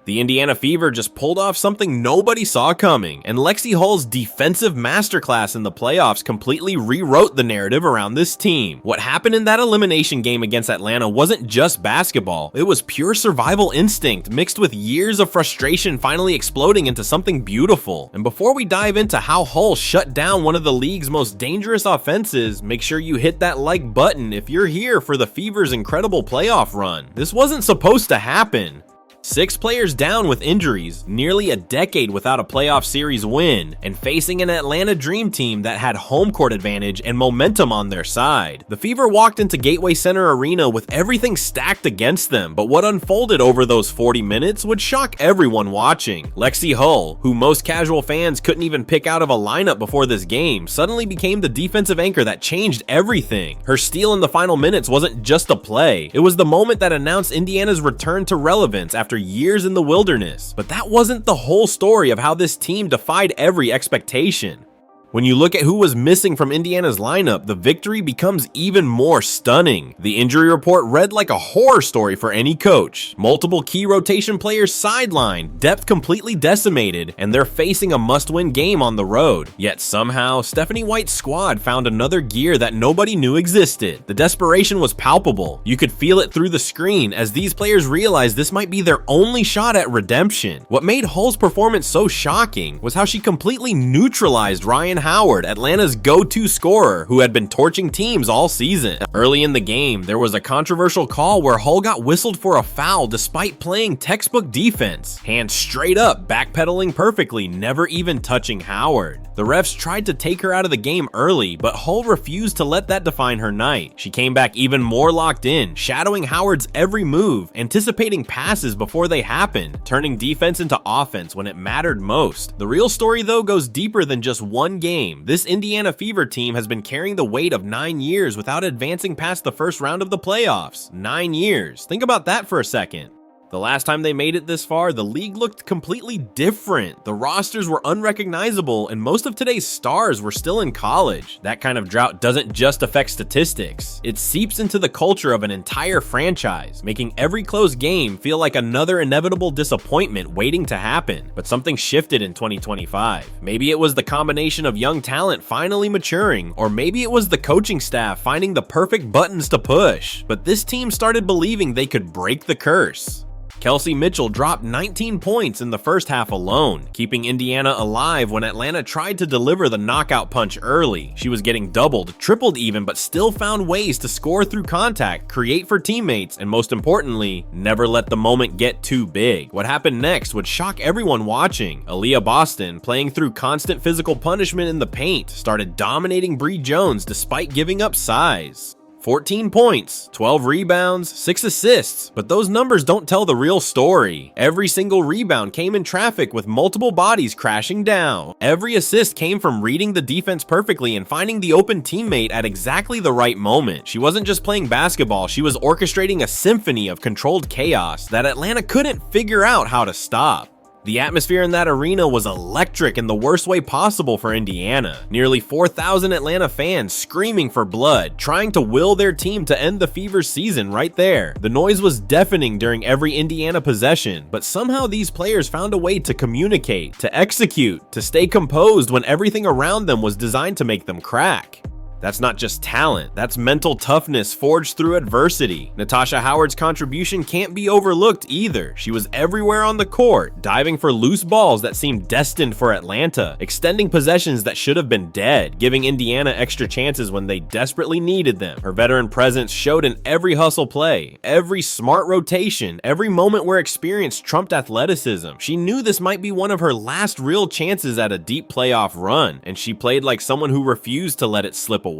The Indiana Fever just pulled off something nobody saw coming, and Lexie Hull's defensive masterclass in the playoffs completely rewrote the narrative around this team. What happened in that elimination game against Atlanta wasn't just basketball, it was pure survival instinct mixed with years of frustration finally exploding into something beautiful. And before we dive into how Hull shut down one of the league's most dangerous offenses, make sure you hit that like button if you're here for the Fever's incredible playoff run. This wasn't supposed to happen. 6 players down with injuries, nearly a decade without a playoff series win, and facing an Atlanta Dream team that had home court advantage and momentum on their side. The Fever walked into Gateway Center Arena with everything stacked against them, but what unfolded over those 40 minutes would shock everyone watching. Lexie Hull, who most casual fans couldn't even pick out of a lineup before this game, suddenly became the defensive anchor that changed everything. Her steal in the final minutes wasn't just a play, it was the moment that announced Indiana's return to relevance after years in the wilderness. But that wasn't the whole story of how this team defied every expectation. When you look at who was missing from Indiana's lineup, the victory becomes even more stunning. The injury report read like a horror story for any coach. Multiple key rotation players sidelined, depth completely decimated, and they're facing a must-win game on the road. Yet somehow, Stephanie White's squad found another gear that nobody knew existed. The desperation was palpable. You could feel it through the screen as these players realized this might be their only shot at redemption. What made Hull's performance so shocking was how she completely neutralized Ryan Howard, Atlanta's go-to scorer, who had been torching teams all season. Early in the game, there was a controversial call where Hull got whistled for a foul despite playing textbook defense. Hands straight up, backpedaling perfectly, never even touching Howard. The refs tried to take her out of the game early, but Hull refused to let that define her night. She came back even more locked in, shadowing Howard's every move, anticipating passes before they happened, turning defense into offense when it mattered most. The real story, though, goes deeper than just one game. This Indiana Fever team has been carrying the weight of 9 years without advancing past the first round of the playoffs. 9 years. Think about that for a second. The last time they made it this far, the league looked completely different. The rosters were unrecognizable, and most of today's stars were still in college. That kind of drought doesn't just affect statistics. It seeps into the culture of an entire franchise, making every close game feel like another inevitable disappointment waiting to happen. But something shifted in 2025. Maybe it was the combination of young talent finally maturing, or maybe it was the coaching staff finding the perfect buttons to push. But this team started believing they could break the curse. Kelsey Mitchell dropped 19 points in the first half alone, keeping Indiana alive when Atlanta tried to deliver the knockout punch early. She was getting doubled, tripled even, but still found ways to score through contact, create for teammates, and most importantly, never let the moment get too big. What happened next would shock everyone watching. Aaliyah Boston, playing through constant physical punishment in the paint, started dominating Bree Jones despite giving up size. 14 points, 12 rebounds, 6 assists, but those numbers don't tell the real story. Every single rebound came in traffic with multiple bodies crashing down. Every assist came from reading the defense perfectly and finding the open teammate at exactly the right moment. She wasn't just playing basketball, she was orchestrating a symphony of controlled chaos that Atlanta couldn't figure out how to stop. The atmosphere in that arena was electric in the worst way possible for Indiana. Nearly 4,000 Atlanta fans screaming for blood, trying to will their team to end the Fever's season right there. The noise was deafening during every Indiana possession, but somehow these players found a way to communicate, to execute, to stay composed when everything around them was designed to make them crack. That's not just talent, that's mental toughness forged through adversity. Natasha Howard's contribution can't be overlooked either. She was everywhere on the court, diving for loose balls that seemed destined for Atlanta, extending possessions that should have been dead, giving Indiana extra chances when they desperately needed them. Her veteran presence showed in every hustle play, every smart rotation, every moment where experience trumped athleticism. She knew this might be one of her last real chances at a deep playoff run, and she played like someone who refused to let it slip away.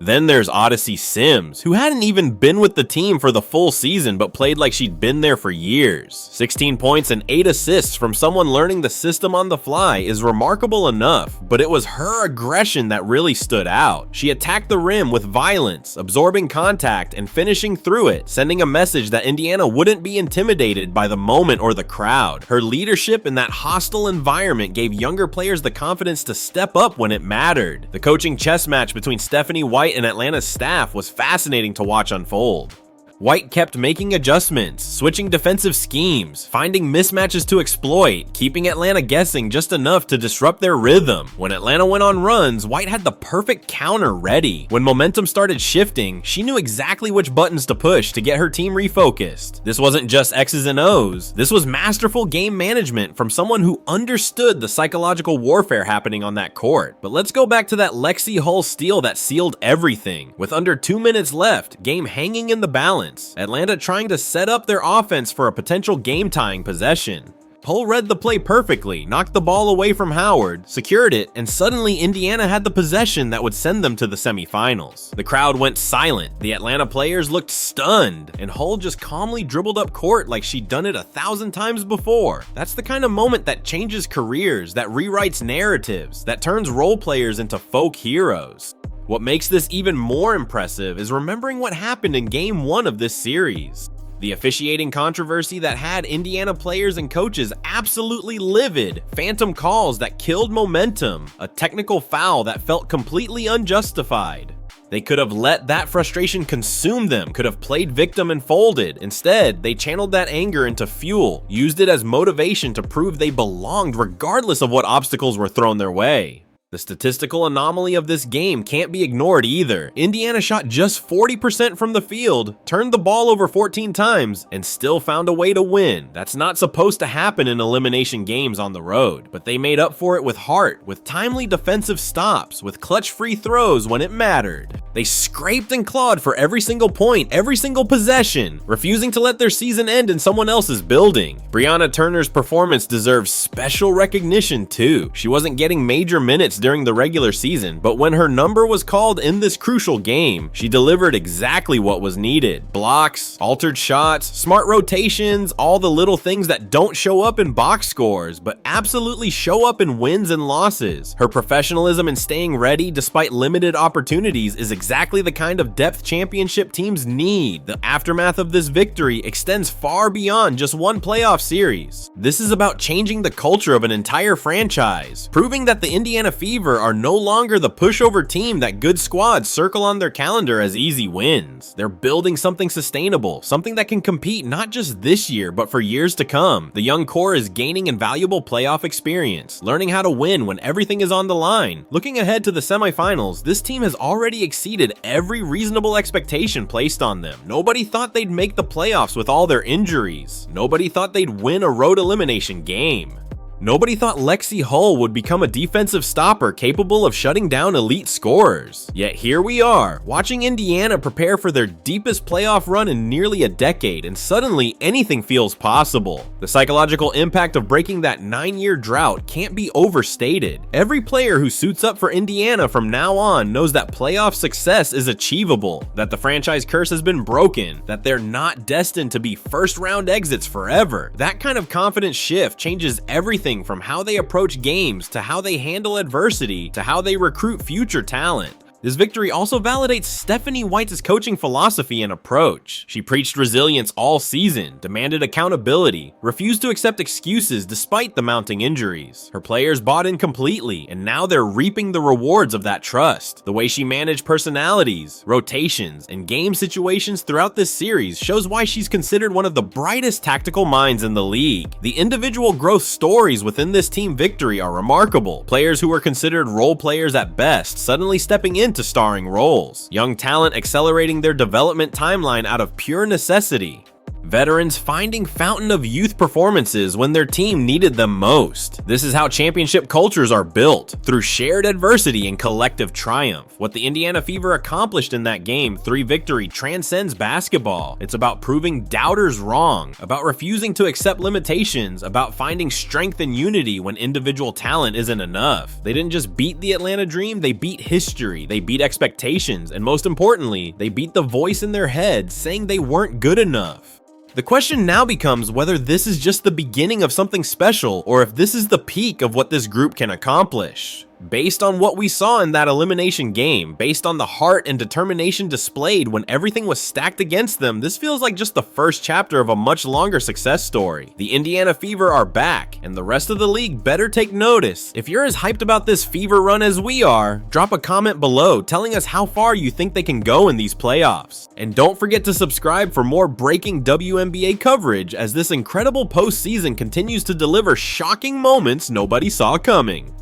Then there's Odyssey Sims, who hadn't even been with the team for the full season but played like she'd been there for years. 16 points and 8 assists from someone learning the system on the fly is remarkable enough, but it was her aggression that really stood out. She attacked the rim with violence, absorbing contact and finishing through it, sending a message that Indiana wouldn't be intimidated by the moment or the crowd. Her leadership in that hostile environment gave younger players the confidence to step up when it mattered. The coaching chess match between Stephanie White and Atlanta's staff was fascinating to watch unfold. White kept making adjustments, switching defensive schemes, finding mismatches to exploit, keeping Atlanta guessing just enough to disrupt their rhythm. When Atlanta went on runs, White had the perfect counter ready. When momentum started shifting, she knew exactly which buttons to push to get her team refocused. This wasn't just X's and O's. This was masterful game management from someone who understood the psychological warfare happening on that court. But let's go back to that Lexie Hull steal that sealed everything. With under 2 minutes left, game hanging in the balance, Atlanta trying to set up their offense for a potential game-tying possession. Hull read the play perfectly, knocked the ball away from Howard, secured it, and suddenly Indiana had the possession that would send them to the semifinals. The crowd went silent, the Atlanta players looked stunned, and Hull just calmly dribbled up court like she'd done it 1,000 times before. That's the kind of moment that changes careers, that rewrites narratives, that turns role players into folk heroes. What makes this even more impressive is remembering what happened in Game 1 of this series. The officiating controversy that had Indiana players and coaches absolutely livid, phantom calls that killed momentum, a technical foul that felt completely unjustified. They could have let that frustration consume them, could have played victim and folded. Instead, they channeled that anger into fuel, used it as motivation to prove they belonged regardless of what obstacles were thrown their way. The statistical anomaly of this game can't be ignored either. Indiana shot just 40% from the field, turned the ball over 14 times, and still found a way to win. That's not supposed to happen in elimination games on the road, but they made up for it with heart, with timely defensive stops, with clutch free throws when it mattered. They scraped and clawed for every single point, every single possession, refusing to let their season end in someone else's building. Brianna Turner's performance deserves special recognition too. She wasn't getting major minutes during the regular season, but when her number was called in this crucial game, she delivered exactly what was needed. Blocks, altered shots, smart rotations, all the little things that don't show up in box scores, but absolutely show up in wins and losses. Her professionalism and staying ready despite limited opportunities is exactly the kind of depth championship teams need. The aftermath of this victory extends far beyond just one playoff series. This is about changing the culture of an entire franchise, proving that the Indiana Fever are no longer the pushover team that good squads circle on their calendar as easy wins. They're building something sustainable, something that can compete not just this year, but for years to come. The young core is gaining invaluable playoff experience, learning how to win when everything is on the line. Looking ahead to the semifinals, this team has already exceeded every reasonable expectation placed on them. Nobody thought they'd make the playoffs with all their injuries. Nobody thought they'd win a road elimination game. Nobody thought Lexie Hull would become a defensive stopper capable of shutting down elite scorers. Yet here we are, watching Indiana prepare for their deepest playoff run in nearly a decade, and suddenly anything feels possible. The psychological impact of breaking that 9-year drought can't be overstated. Every player who suits up for Indiana from now on knows that playoff success is achievable, that the franchise curse has been broken, that they're not destined to be first-round exits forever. That kind of confidence shift changes everything from how they approach games to how they handle adversity to how they recruit future talent. This victory also validates Stephanie White's coaching philosophy and approach. She preached resilience all season, demanded accountability, refused to accept excuses despite the mounting injuries. Her players bought in completely, and now they're reaping the rewards of that trust. The way she managed personalities, rotations, and game situations throughout this series shows why she's considered one of the brightest tactical minds in the league. The individual growth stories within this team victory are remarkable. Players who were considered role players at best suddenly stepping into starring roles. Young talent accelerating their development timeline out of pure necessity. Veterans finding fountain of youth performances when their team needed them most. This is how championship cultures are built, through shared adversity and collective triumph. What the Indiana Fever accomplished in that Game 3 victory transcends basketball. It's about proving doubters wrong, about refusing to accept limitations, about finding strength and unity when individual talent isn't enough. They didn't just beat the Atlanta Dream, they beat history, they beat expectations, and most importantly, they beat the voice in their head saying they weren't good enough. The question now becomes whether this is just the beginning of something special or if this is the peak of what this group can accomplish. Based on what we saw in that elimination game, based on the heart and determination displayed when everything was stacked against them, this feels like just the first chapter of a much longer success story. The Indiana Fever are back, and the rest of the league better take notice. If you're as hyped about this Fever run as we are, drop a comment below telling us how far you think they can go in these playoffs. And don't forget to subscribe for more breaking WNBA coverage as this incredible postseason continues to deliver shocking moments nobody saw coming.